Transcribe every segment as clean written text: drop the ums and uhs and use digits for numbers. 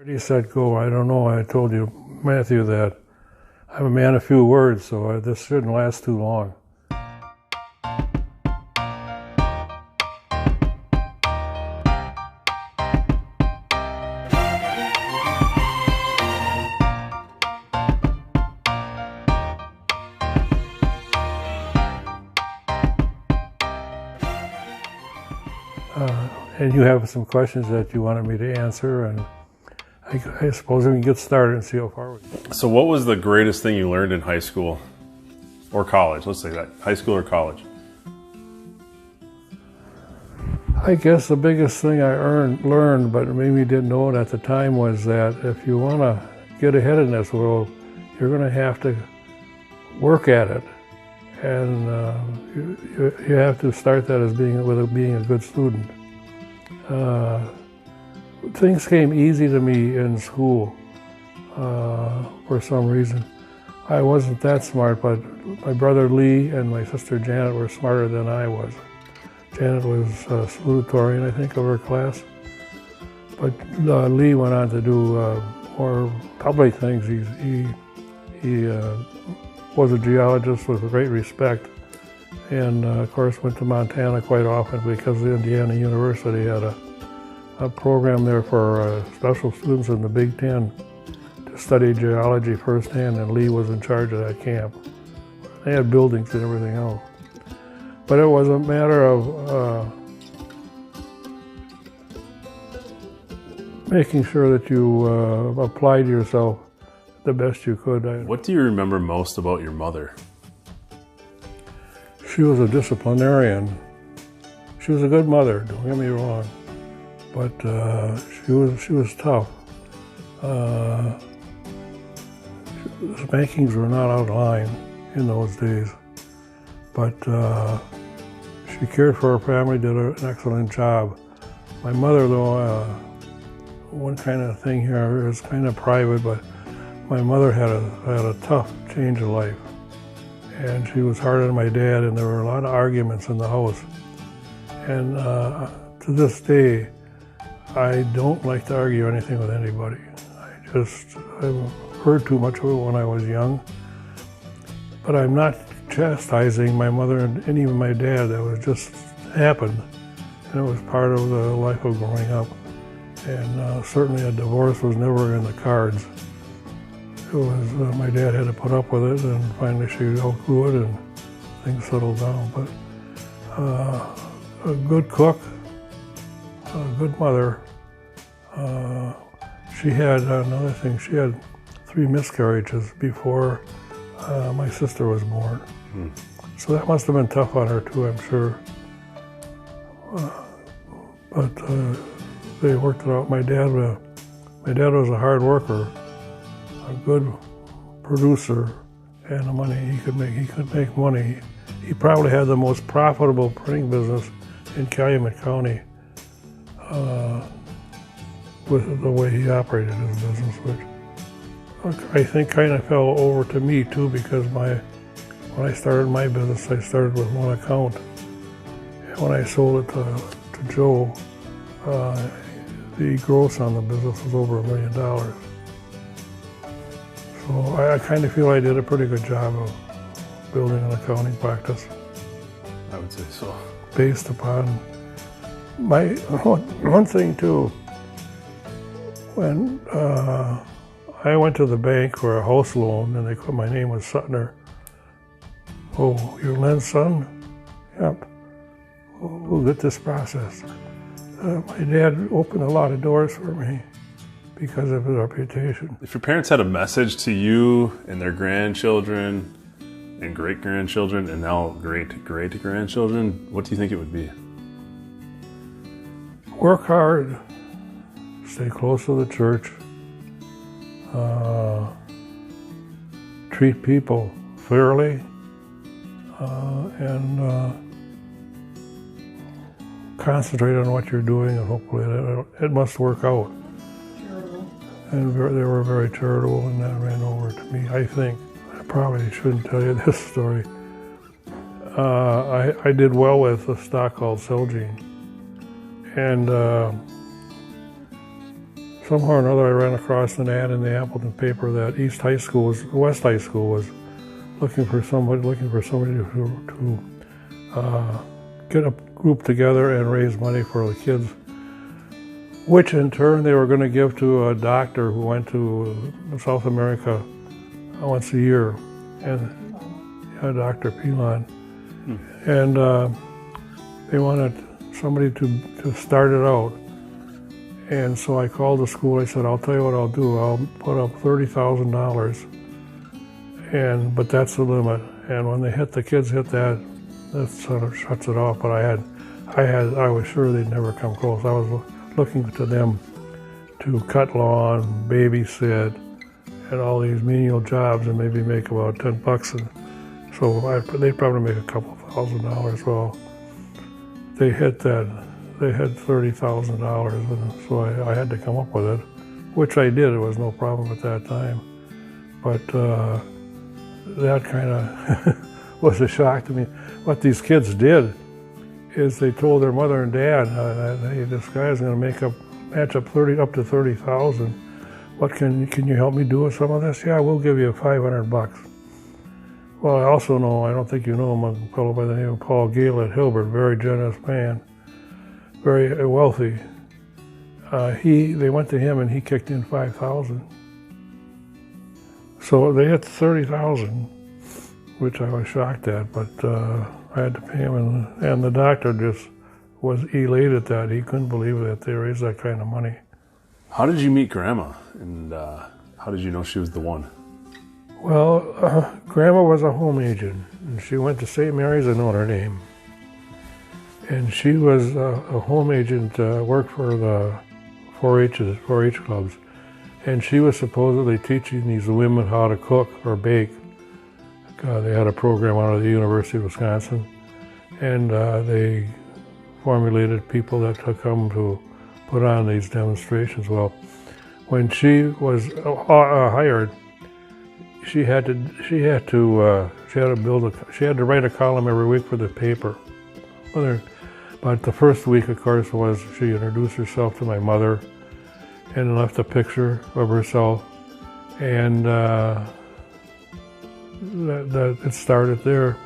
He said, go. I don't know. I told you, Matthew, that I'm a man of few words, so this shouldn't last too long. And you have some questions that you wanted me to answer, and I suppose we can get started and see how far we go. So what was the greatest thing you learned in high school or college? Let's say that, high school or college. I guess the biggest thing I learned, but maybe didn't know it at the time, was that if you want to get ahead in this world, you're going to have to work at it. And you have to start that as being a good student. Things came easy to me in school for some reason. I wasn't that smart, but my brother Lee and my sister Janet were smarter than I was. Janet was salutatorian, I think, of her class. But Lee went on to do more public things. He was a geologist with great respect, and of course went to Montana quite often because the Indiana University had a program there for special students in the Big Ten to study geology firsthand, and Lee was in charge of that camp. They had buildings and everything else. But it was a matter of making sure that you applied yourself the best you could. What do you remember most about your mother? She was a disciplinarian. She was a good mother, don't get me wrong, but she was tough. Spankings were not out of line in those days, but she cared for her family, did an excellent job. My mother, though, one kind of thing here is kind of private, but my mother had a tough change of life, and she was harder than my dad, and there were a lot of arguments in the house. And to this day, I don't like to argue anything with anybody. I've heard too much of it when I was young, but I'm not chastising my mother and even my dad. That was just happened, and it was part of the life of growing up. And certainly a divorce was never in the cards. It was, my dad had to put up with it, and finally she outgrew it and things settled down. But a good cook, a good mother. She had another thing, she had 3 miscarriages before my sister was born. So that must have been tough on her too, I'm sure. But they worked it out. My dad was a hard worker, a good producer, and the money he could make money. He probably had the most profitable printing business in Calumet County with the way he operated his business, which I think kind of fell over to me too, because when I started my business, I started with one account. And when I sold it to Joe, the gross on the business was over $1 million. So I kind of feel I did a pretty good job of building an accounting practice. I would say so. Based upon one thing too, when I went to the bank for a house loan, and my name was Suttner. Oh, you're Len's son? Yep. We'll get this processed. My dad opened a lot of doors for me because of his reputation. If your parents had a message to you and their grandchildren and great-grandchildren and now great-great-grandchildren, what do you think it would be? Work hard, stay close to the church, treat people fairly, and concentrate on what you're doing, and hopefully it must work out. Charitable. And they were very charitable, and that ran over to me, I think. I probably shouldn't tell you this story. I did well with a stock called Celgene, and somehow or another I ran across an ad in the Appleton paper that West High School was looking for somebody to get a group together and raise money for the kids, which in turn they were going to give to a doctor who went to South America once a year, and Dr. Pilon. And they wanted somebody to start it out. And so I called the school. I said, I'll tell you what I'll do. I'll put up $30,000, but that's the limit. And when the kids hit that sort of shuts it off. But I was sure they'd never come close. I was looking to them to cut lawn, babysit, and all these menial jobs, and maybe make about $10. And so they'd probably make a couple $1,000. Well, they hit that. They had $30,000, and so I had to come up with it, which I did. It was no problem at that time. But that kind of was a shock to me. What these kids did is they told their mother and dad, "Hey, this guy's going to match up up to $30,000. What can you help me do with some of this? Yeah, we'll give you $500." Well, I also know, I don't think you know him, a fellow by the name of Paul Gale at Hilbert, very generous man, very wealthy. They went to him and he kicked in $5,000. So they hit $30,000, which I was shocked at, but I had to pay him, and the doctor just was elated at that. He couldn't believe that they raised that kind of money. How did you meet Grandma, and how did you know she was the one? Well, Grandma was a home agent, and she went to St. Mary's in Notre Dame. And she was a home agent, worked for the 4-H clubs. And she was supposedly teaching these women how to cook or bake. They had a program out of the University of Wisconsin. And they formulated people that could come to put on these demonstrations. Well, when she was hired, she had to write a column every week for the paper. But the first week, of course, was she introduced herself to my mother and left a picture of herself, and it started there.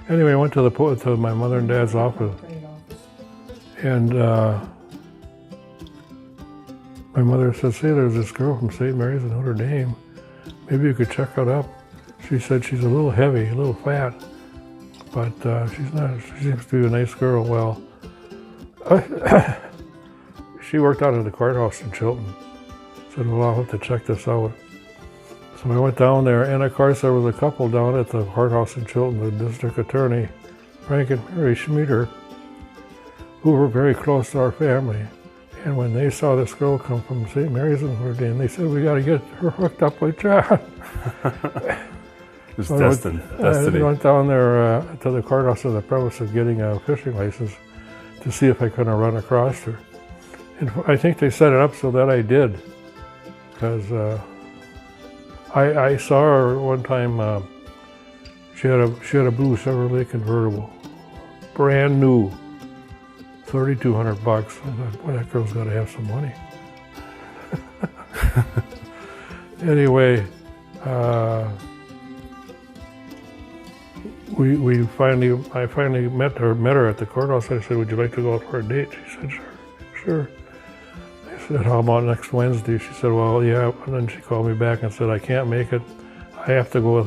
Anyway, I went to my mother and dad's office, and my mother said, "Say, there's this girl from St. Mary's in Notre Dame. Maybe you could check it up." She said she's a little heavy, a little fat, but she's not. She seems to be a nice girl. Well, she worked out at the courthouse in Chilton. Said, "Well, I'll have to check this out." So I went down there, and of course there was a couple down at the courthouse in Chilton, the district attorney, Frank and Mary Schmieder, who were very close to our family. And when they saw this girl come from St. Mary's in Notre Dame, they said, "We got to get her hooked up with John." It's destiny. I went down there to the courthouse on the premise of getting a fishing license to see if I couldn't run across her. And I think they set it up so that I did, because I saw her one time. She had a blue Chevrolet convertible, brand new, $3,200. I thought, boy, that girl's got to have some money. Anyway, I finally met her at the courthouse. I said, "Would you like to go out for a date?" She said, "Sure." I said, "How about next Wednesday?" She said, "Well, yeah." And then she called me back and said, "I can't make it. I have to go with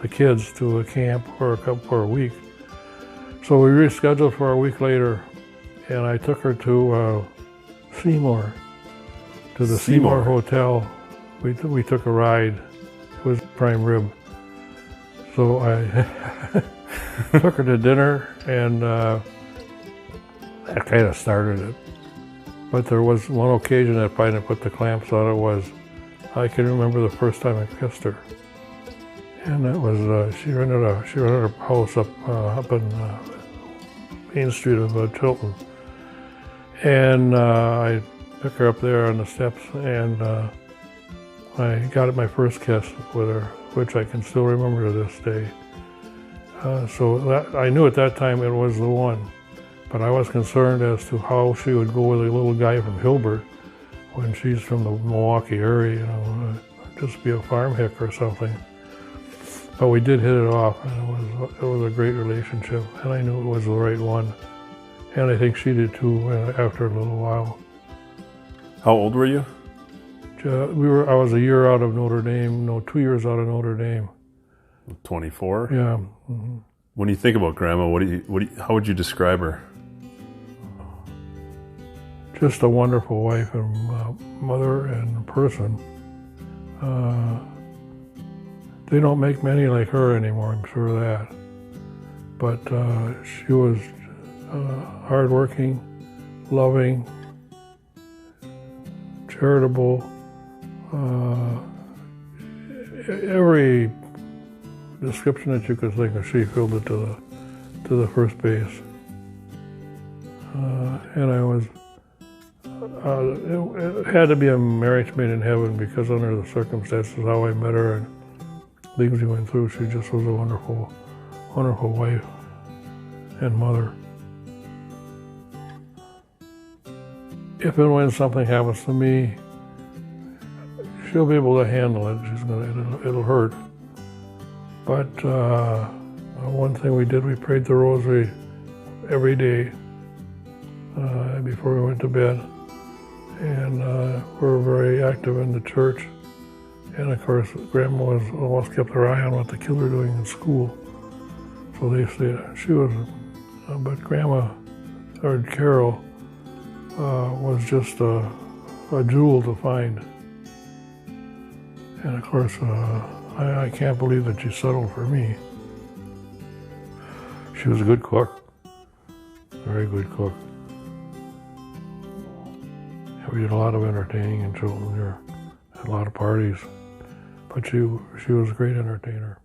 the kids to a camp for a week." So we rescheduled for a week later, and I took her to Seymour, to the Seymour Hotel. We took a ride. It was prime rib. So I took her to dinner, and that kind of started it. But there was one occasion that finally put the clamps on it. I can remember the first time I kissed her, and that was she rented a house up in Main Street of Chilton, and I took her up there on the steps, and I got my first kiss with her, which I can still remember to this day. So I knew at that time it was the one, but I was concerned as to how she would go with a little guy from Hilbert when she's from the Milwaukee area, just be a farm hick or something. But we did hit it off, and it was a great relationship, and I knew it was the right one. And I think she did too, after a little while. How old were you? I was a year out of Notre Dame, 2 years out of Notre Dame. 24? Yeah. Mm-hmm. When you think about Grandma, how would you describe her? Just a wonderful wife and mother and person. They don't make many like her anymore, I'm sure of that. But she was hardworking, loving, charitable. Every description that you could think of, she filled it to the first base. And I was, it had to be a marriage made in heaven, because under the circumstances how I met her and things we went through, she just was a wonderful, wonderful wife and mother. If and when something happens to me, she'll be able to handle it. It'll hurt. But one thing we did, we prayed the rosary every day before we went to bed. And we were very active in the church. And of course, Grandma always kept her eye on what the kids were doing in school. So they said she was, but Grandma, or Carol, was just a jewel to find. And of course, I can't believe that she settled for me. She was a good cook, very good cook. And we did a lot of entertaining in children here, had a lot of parties. But she was a great entertainer.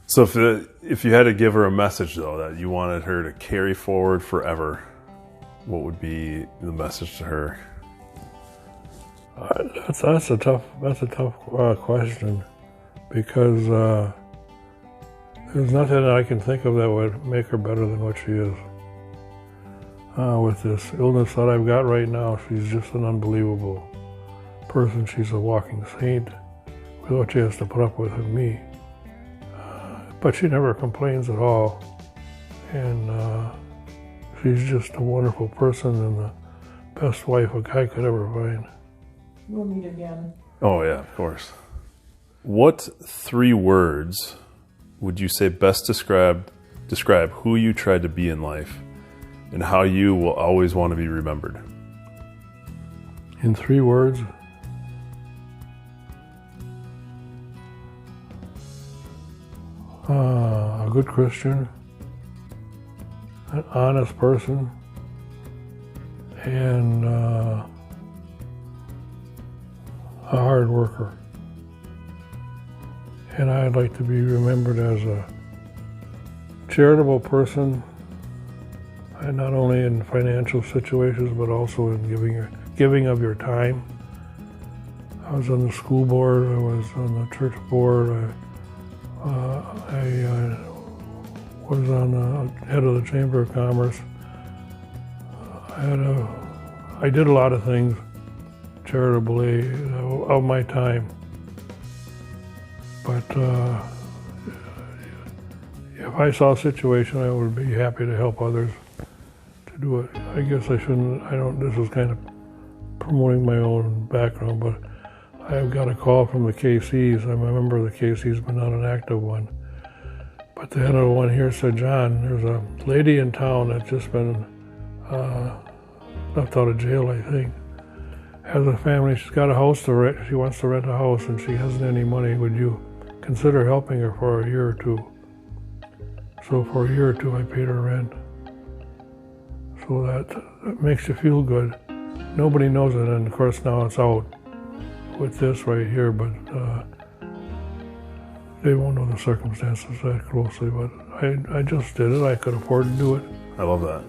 So if you had to give her a message, though, that you wanted her to carry forward forever, what would be the message to her? That's a tough question, because there's nothing that I can think of that would make her better than what she is. With this illness that I've got right now, she's just an unbelievable person. She's a walking saint with what she has to put up with me. But she never complains at all. And she's just a wonderful person and the best wife a guy could ever find. We'll meet again. Oh, yeah, of course. What 3 words would you say best describe who you tried to be in life and how you will always want to be remembered? In 3 words? A good Christian, an honest person, and a hard worker. And I'd like to be remembered as a charitable person, and not only in financial situations, but also in giving of your time. I was on the school board, I was on the church board, I was on the head of the Chamber of Commerce. I did a lot of things charitably of my time. But if I saw a situation, I would be happy to help others to do it. I guess this is kind of promoting my own background, but I've got a call from the KCs. I'm a member of the KCs, but not an active one. But the head of one here said, John, there's a lady in town that's just been left out of jail, I think. Has a family, she's got a house to rent, she wants to rent a house and she hasn't any money. Would you consider helping her for a year or two? So for a year or two I paid her rent. So that makes you feel good. Nobody knows it, and of course now it's out with this right here, but they won't know the circumstances that closely, but I just did it. I could afford to do it. I love that.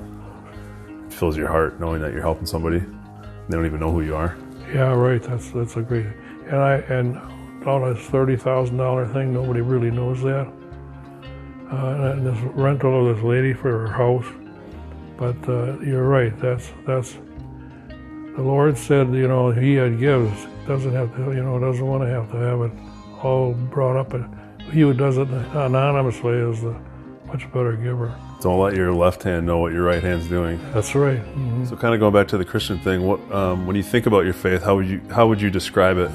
It fills your heart knowing that you're helping somebody. They don't even know who you are. Yeah, right. That's a great. And all this $30,000 thing, nobody really knows that. And this rental of this lady for her house. But you're right. That's The Lord said, He that gives doesn't have to, doesn't want to have it all brought up. He who does it anonymously is the much better giver. Don't let your left hand know what your right hand's doing. That's right. Mm-hmm. So kind of going back to the Christian thing, what when you think about your faith, how would you describe it?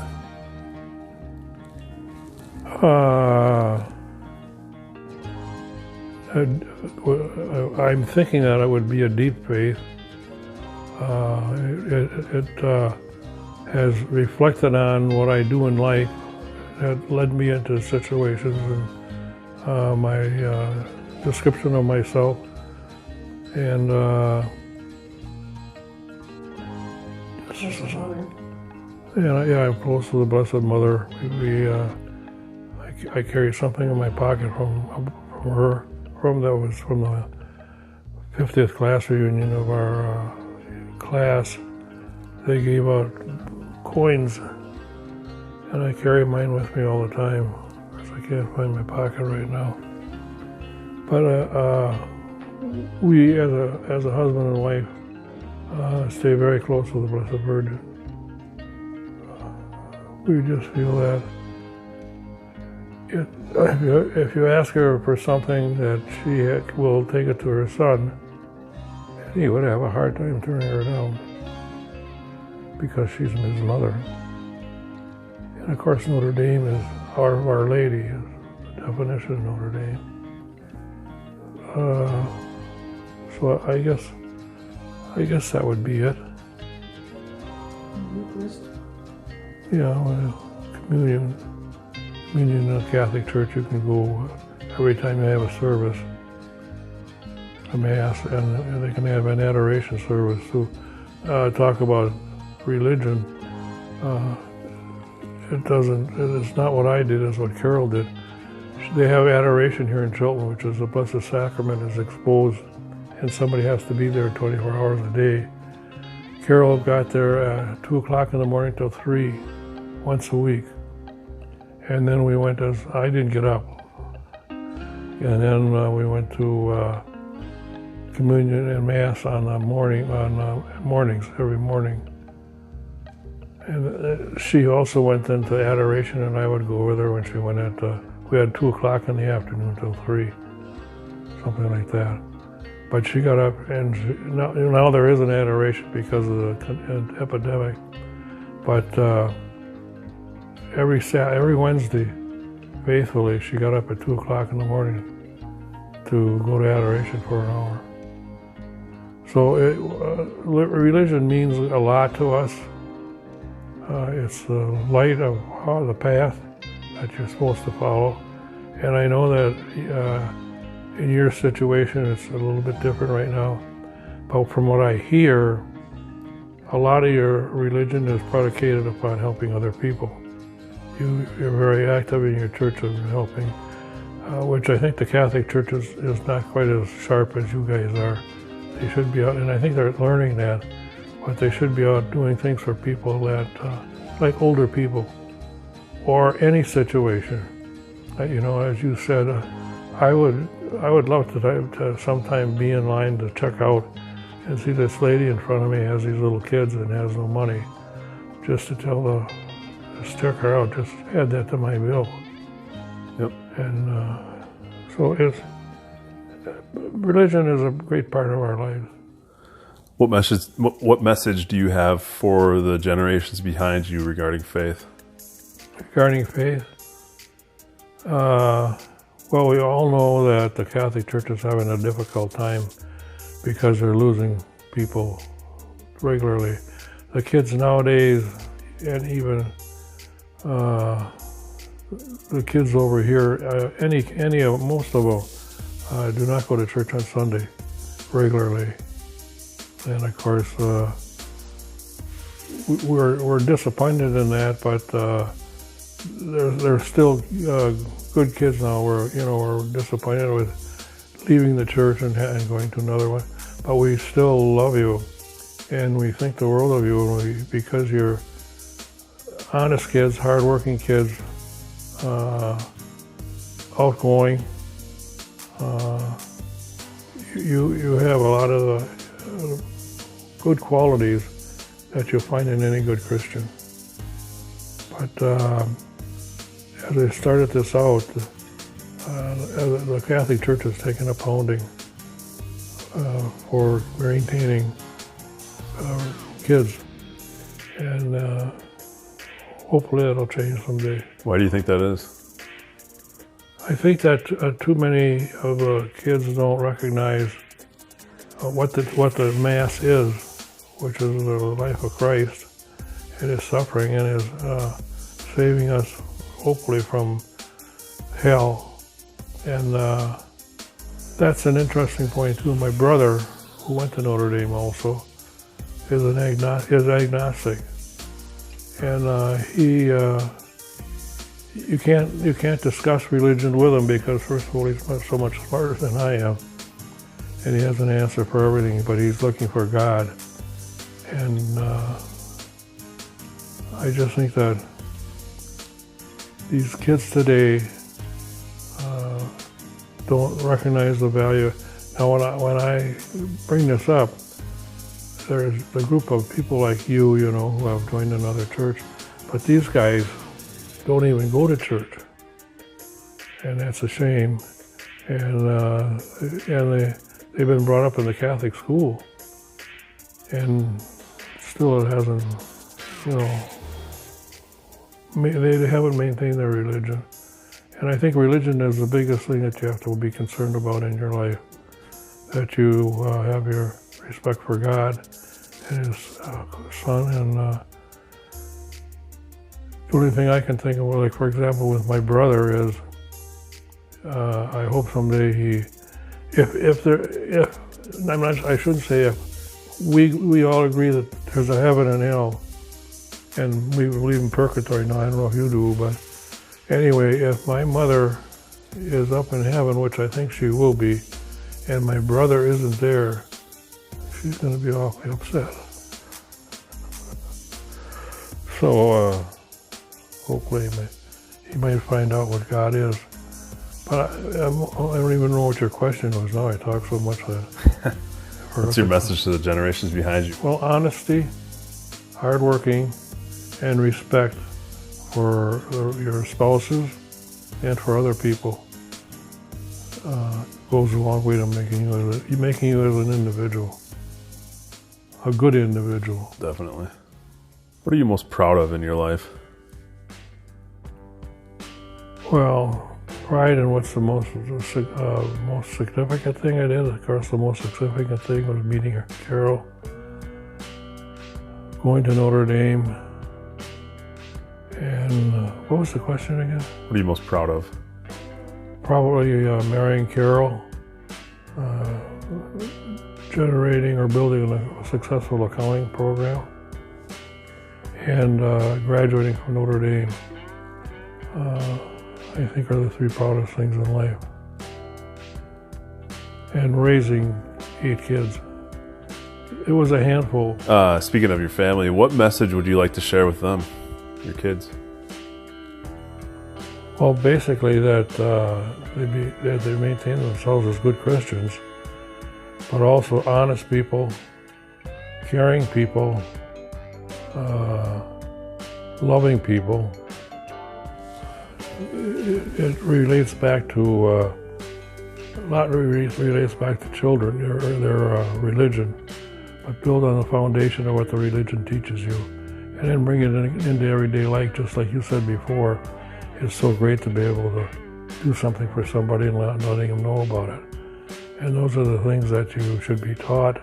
I'm thinking that it would be a deep faith. It has reflected on what I do in life that led me into situations and my description of myself. And I'm close to the Blessed Mother. I carry something in my pocket from her, from the 50th class reunion of our class. They gave out coins, and I carry mine with me all the time, because I can't find my pocket right now. But we, as a husband and wife, stay very close to the Blessed Virgin. We just feel that if you ask her for something, that she will take it to her son, he would have a hard time turning her down, because she's his mother. And of course, Notre Dame is Our Lady, is the definition of Notre Dame. So I guess that would be it. Eucharist. Yeah, well, communion in the Catholic Church, you can go every time you have a service, a Mass, and they can have an adoration service to talk about religion. It's not what I did, it's what Carol did. They have adoration here in Chilton, which is the Blessed Sacrament is exposed, and somebody has to be there 24 hours a day. Carol got there at 2 o'clock in the morning till 3, once a week. And then we went, I didn't get up. And then we went to communion and Mass on mornings, every morning. And she also went into adoration, and I would go with her when she went we had 2 o'clock in the afternoon till 3, something like that. But she got up, and now there is an adoration because of the epidemic. But every Wednesday, faithfully, she got up at 2 o'clock in the morning to go to adoration for an hour. So religion means a lot to us. It's the light of the path that you're supposed to follow. And I know that in your situation, it's a little bit different right now. But from what I hear, a lot of your religion is predicated upon helping other people. You're very active in your church of helping, which I think the Catholic Church is not quite as sharp as you guys are. They should be out, and I think they're learning that, but they should be out doing things for people that, like older people, or any situation. As you said, I would love to sometime be in line to check out and see this lady in front of me has these little kids and has no money, just to just check her out, just add that to my bill. Yep. And so religion is a great part of our lives. What message do you have for the generations behind you regarding faith? Regarding faith, well, we all know that the Catholic Church is having a difficult time because they're losing people regularly. The kids nowadays, and even the kids over here, most of them do not go to church on Sunday regularly. And of course, we're disappointed in that, but there's still good kids now. We're disappointed with leaving the church and going to another one, but we still love you, and we think the world of you because you're honest kids, hardworking kids, outgoing. You have a lot of good qualities that you'll find in any good Christian. But as I started this out, the Catholic Church has taken a pounding for maintaining kids, and hopefully that'll change someday. Why do you think that is? I think that too many of the kids don't recognize what the Mass is, which is the life of Christ and His suffering and His saving us, hopefully, from hell. And that's an interesting point too. My brother, who went to Notre Dame also, is agnostic, and you can't discuss religion with him because, first of all, he's so much smarter than I am, and he has an answer for everything. But he's looking for God, and I just think that these kids today don't recognize the value. Now, when I bring this up, there's a group of people like you know, who have joined another church, but these guys don't even go to church, and that's a shame. And they've been brought up in the Catholic school, and still it hasn't, they haven't maintained their religion. And I think religion is the biggest thing that you have to be concerned about in your life, that you have your respect for God and His Son. And the only thing I can think of, like for example with my brother, is I hope someday I shouldn't say if, we all agree that there's a heaven and hell, and we believe in purgatory. Now, I don't know if you do, but anyway, if my mother is up in heaven, which I think she will be, and my brother isn't there, she's going to be awfully upset. So hopefully he might find out what God is. But I don't even know what your question was now. I talk so much that... What's your message to the generations behind you? Well, honesty, hardworking, and respect for your spouses and for other people goes a long way to making you as an individual, a good individual. Definitely. What are you most proud of in your life? Well, pride in what's the most significant thing I did. Of course, the most significant thing was meeting Carol, going to Notre Dame, and what was the question again? What are you most proud of? Probably marrying Carol, generating or building a successful accounting program, and graduating from Notre Dame. I think are the three proudest things in life. And raising 8 kids. It was a handful. Speaking of your family, what message would you like to share with them, your kids? Well, basically that they maintain themselves as good Christians, but also honest people, caring people, loving people. It relates back to, a lot relates back to children, their religion, but build on the foundation of what the religion teaches you, and then bring it into everyday life, just like you said before. It's so great to be able to do something for somebody and letting them know about it. And those are the things that you should be taught,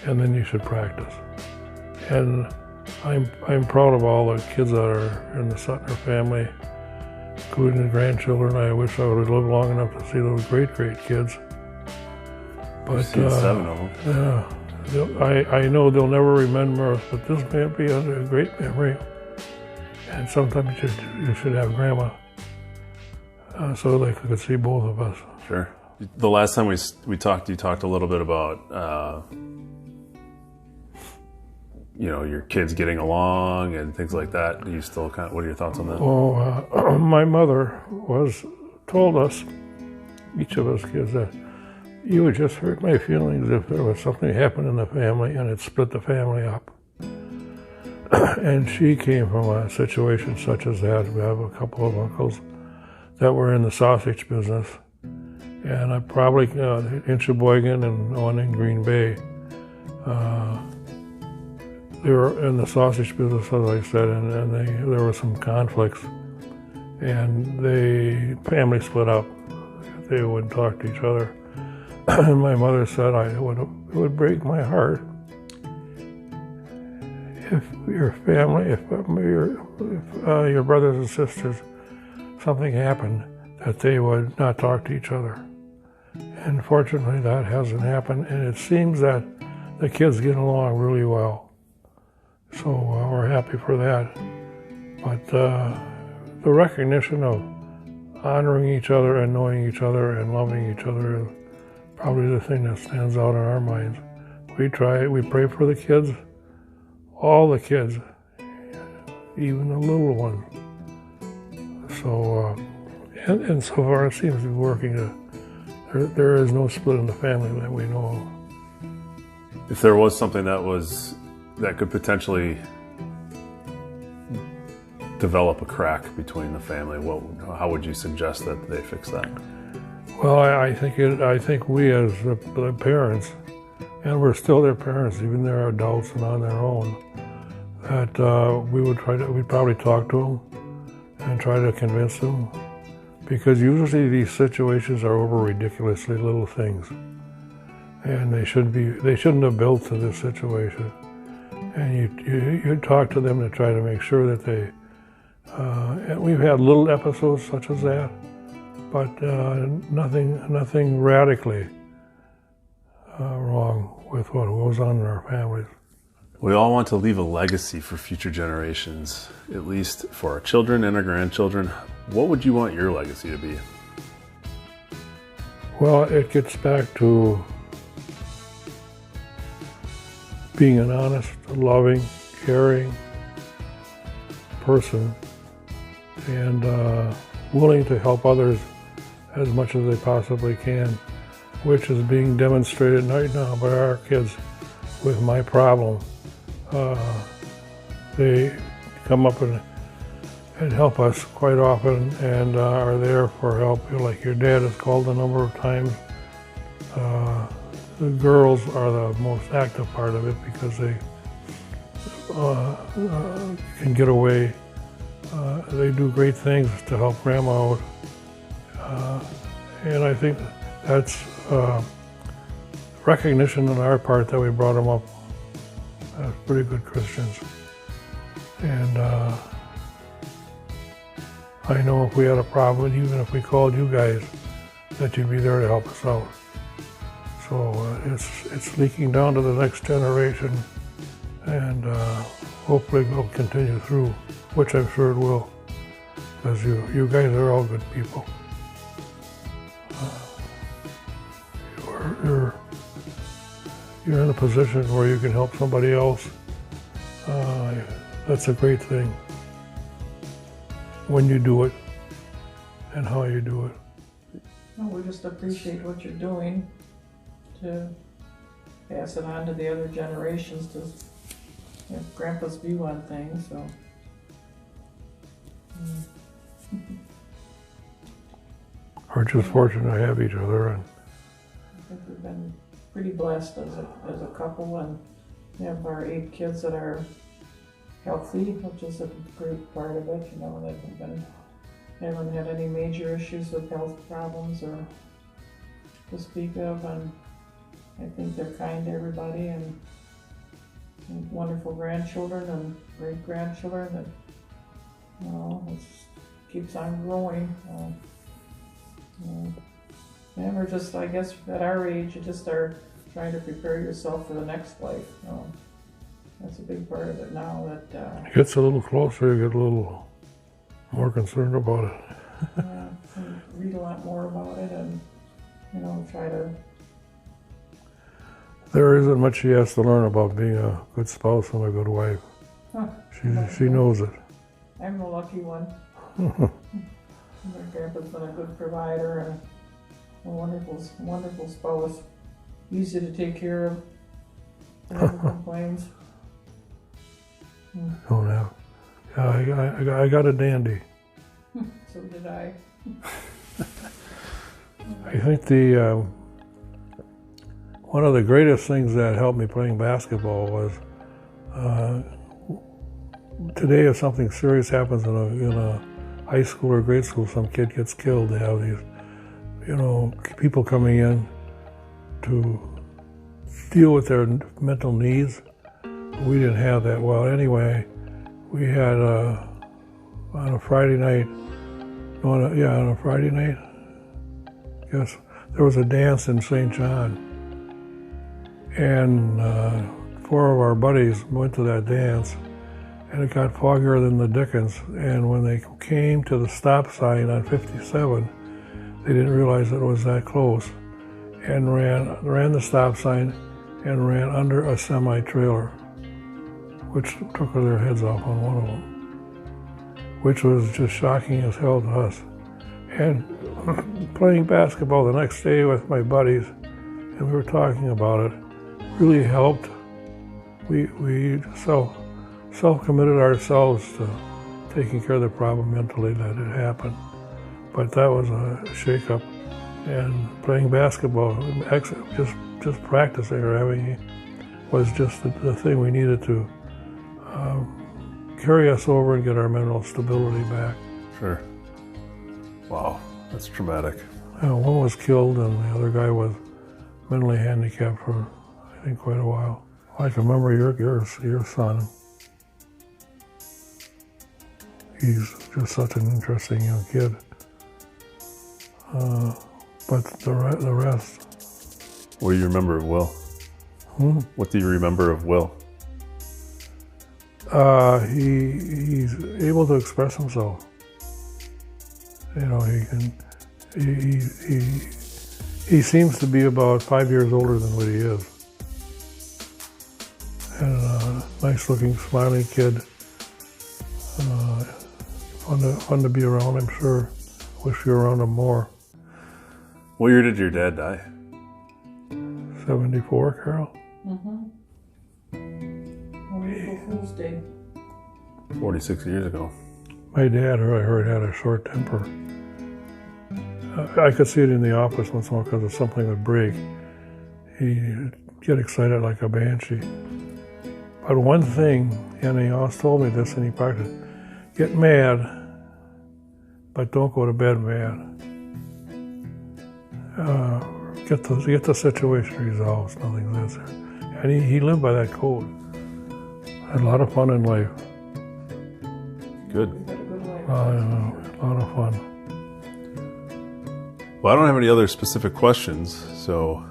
and then you should practice. And I'm proud of all the kids that are in the Suttner family, including the grandchildren. I wish I would have lived long enough to see those great kids. But I've seen 7 of them. Yeah, I know they'll never remember us, but this may be a great memory. And sometimes you should have Grandma, so they could see both of us. Sure. The last time we talked, you talked a little bit about your kids getting along and things like that. Do you still what are your thoughts on that? Well, my mother told us, each of us kids, that you would just hurt my feelings if there was something happened in the family and it split the family up. And she came from a situation such as that. We have a couple of uncles that were in the sausage business, and I probably in Sheboygan and one in Green Bay. They were in the sausage business, as I said, and there were some conflicts, and family split up. They wouldn't talk to each other. And my mother said, it would break my heart if your family, if your brothers and sisters, something happened, that they would not talk to each other. And fortunately, that hasn't happened, and it seems that the kids get along really well. So we're happy for that. But the recognition of honoring each other and knowing each other and loving each other is probably the thing that stands out in our minds. We pray for the kids, all the kids, even the little ones. So, and so far it seems to be working. There is no split in the family that we know of. If there was something that could potentially develop a crack between the family, how would you suggest that they fix that? Well, I think we as the parents, and we're still their parents, even they're adults and on their own, that we'd probably talk to them and try to convince them, because usually these situations are over ridiculously little things, and they shouldn't have built to this situation. And you talk to them to try to make sure that they. And we've had little episodes such as that, but nothing radically wrong with what goes on in our families. We all want to leave a legacy for future generations, at least for our children and our grandchildren. What would you want your legacy to be? Well, it gets back to being an honest, loving, caring person, and willing to help others as much as they possibly can, which is being demonstrated right now by our kids with my problem. They come up and help us quite often, and are there for help. Like your dad has called a number of times. The girls are the most active part of it because they can get away. They do great things to help Grandma out. And I think that's recognition on our part that we brought them up as pretty good Christians. And I know if we had a problem, even if we called you guys, that you'd be there to help us out. So it's leaking down to the next generation, and hopefully we'll continue through, which I'm sure it will, because you guys are all good people. You're in a position where you can help somebody else. That's a great thing when you do it and how you do it. Well, we just appreciate what you're doing to pass it on to the other generations, to have Grandpa's view on things. So We're just fortunate to have each other, and I think we've been pretty blessed as a couple, and we have our 8 kids that are healthy, which is a great part of it. You know, they haven't had any major issues with health problems or to speak of, and I think they're kind to everybody, and wonderful grandchildren and great grandchildren that, you know, it keeps on growing. And we're just, I guess, at our age, you just are trying to prepare yourself for the next life. You know, that's a big part of it now. That it gets a little closer, you get a little more concerned about it. And read a lot more about it, and you know, try to. There isn't much she has to learn about being a good spouse and a good wife. Huh, She knows it. I'm the lucky one. My grandpa's been a good provider and a wonderful spouse. Easy to take care of. Never complains. Don't have. Yeah, I got a dandy. So did I. I think the one of the greatest things that helped me playing basketball was today if something serious happens in a high school or grade school, some kid gets killed, they have these, people coming in to deal with their mental needs. We didn't have that. Well, anyway, we had on a Friday night, on a Friday night, yes, there was a dance in St. John. And 4 of our buddies went to that dance, and it got foggier than the dickens. And when they came to the stop sign on 57, they didn't realize it was that close, and ran the stop sign and ran under a semi-trailer, which took their heads off on one of them, which was just shocking as hell to us. And playing basketball the next day with my buddies, and we were talking about it, really helped. We self-committed ourselves to taking care of the problem mentally that had happened. But that was a shake-up. And playing basketball, just practicing or having, was just the thing we needed to carry us over and get our mental stability back. Sure. Wow, that's traumatic. One was killed and the other guy was mentally handicapped for, I think, quite a while. I can remember your son. He's just such an interesting young kid. But the rest. What do you remember of Will? What do you remember of Will? He's able to express himself. He seems to be about 5 years older than what he is. And a nice looking, smiling kid. Fun to be around, I'm sure. Wish you were around him more. What year did your dad die? 74, Carol? April Fool's Day. 46 years ago. My dad, I heard, had a short temper. I could see it in the office once in a while because if something would break, he'd get excited like a banshee. But one thing, and he always told me this, and he practiced, get mad, but don't go to bed mad. Get the situation resolved, nothing's answered. And he lived by that code. Had a lot of fun in life. Good. A lot of fun. Well, I don't have any other specific questions, so.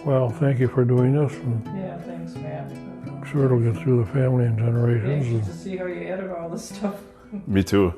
Well, thank you for doing this. And Yeah, thanks, Matt. I'm sure it'll get through the family and generations. Anxious to see how you edit all this stuff. Me too.